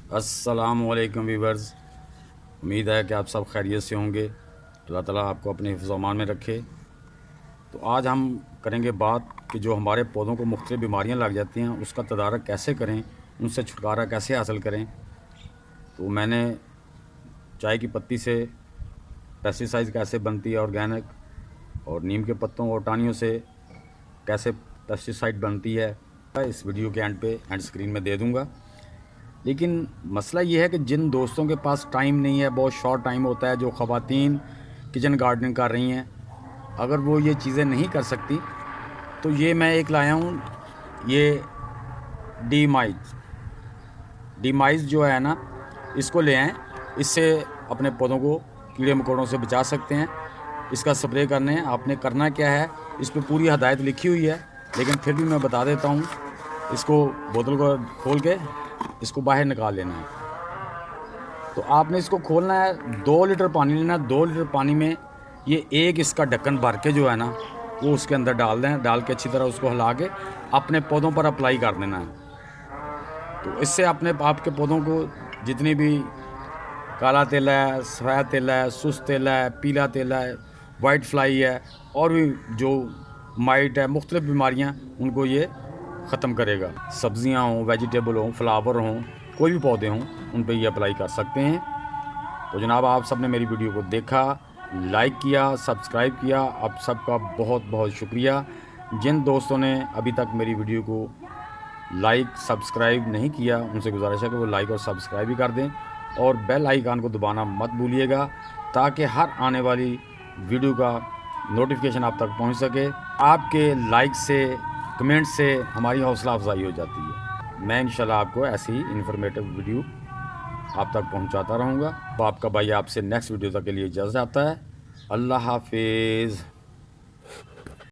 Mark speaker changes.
Speaker 1: अस्सलामुअलैकुम वीवर्स। उम्मीद है कि आप सब खैरियत से होंगे। अल्लाह ताला आपको अपने हिफ्ज़-ओ-अमान में रखे। तो आज हम करेंगे बात कि जो हमारे पौधों को मुख्तलिफ़ बीमारियां लग जाती हैं उसका तदारक कैसे करें, उनसे छुटकारा कैसे हासिल करें। तो मैंने चाय की पत्ती से पेस्टिसाइड कैसे बनती है ऑर्गेनिक, और नीम के पत्तों और टानियों से कैसे पेस्टिसाइड बनती है, इस वीडियो के एंड स्क्रीन में दे दूँगा। लेकिन मसला ये है कि जिन दोस्तों के पास टाइम नहीं है, बहुत शॉर्ट टाइम होता है, जो ख़वातीन किचन गार्डनिंग कर रही हैं, अगर वो ये चीज़ें नहीं कर सकती तो ये मैं एक लाया हूँ, ये डीमाइज जो है ना, इसको ले आएँ। इससे अपने पौधों को कीड़े मकोड़ों से बचा सकते हैं। इसका स्प्रे करने हैं। आपने करना क्या है, इस पर पूरी हदायत लिखी हुई है, लेकिन फिर भी मैं बता देता हूँ। इसको बोतल को खोल के इसको बाहर निकाल लेना है। तो आपने इसको खोलना है, 2 लीटर पानी लेना है। 2 लीटर पानी में ये एक इसका ढक्कन भर के जो है ना, वो उसके अंदर डाल दें। डाल के अच्छी तरह उसको हिला के अपने पौधों पर अप्लाई कर देना है। तो इससे आपके पौधों को जितनी भी काला तेला है, सफ़ेद तेला है, सुस्त तेला है, पीला तेला है, वाइट फ्लाई है, और भी जो माइट है, मुख्तलिफ़ बीमारियाँ, उनको ये ख़त्म करेगा। सब्ज़ियाँ हों, वेजिटेबल हों, फ्लावर हों, कोई भी पौधे हों, उन पे ये अप्लाई कर सकते हैं। तो जनाब, आप सब ने मेरी वीडियो को देखा, लाइक किया, सब्सक्राइब किया, आप सबका बहुत बहुत शुक्रिया। जिन दोस्तों ने अभी तक मेरी वीडियो को लाइक सब्सक्राइब नहीं किया, उनसे गुजारिश है कि वो लाइक और सब्सक्राइब भी कर दें, और बेल आइकन को दबाना मत भूलिएगा, ताकि हर आने वाली वीडियो का नोटिफिकेशन आप तक पहुंच सके। आपके लाइक से, कमेंट से हमारी हौसला अफजाई हो जाती है। मैं इंशाल्लाह आपको ऐसी ही इन्फॉर्मेटिव वीडियो आप तक पहुंचाता रहूँगा। तो आपका भाई आपसे नेक्स्ट वीडियो तक के लिए इजाज़त चाहता है। अल्लाह हाफिज़।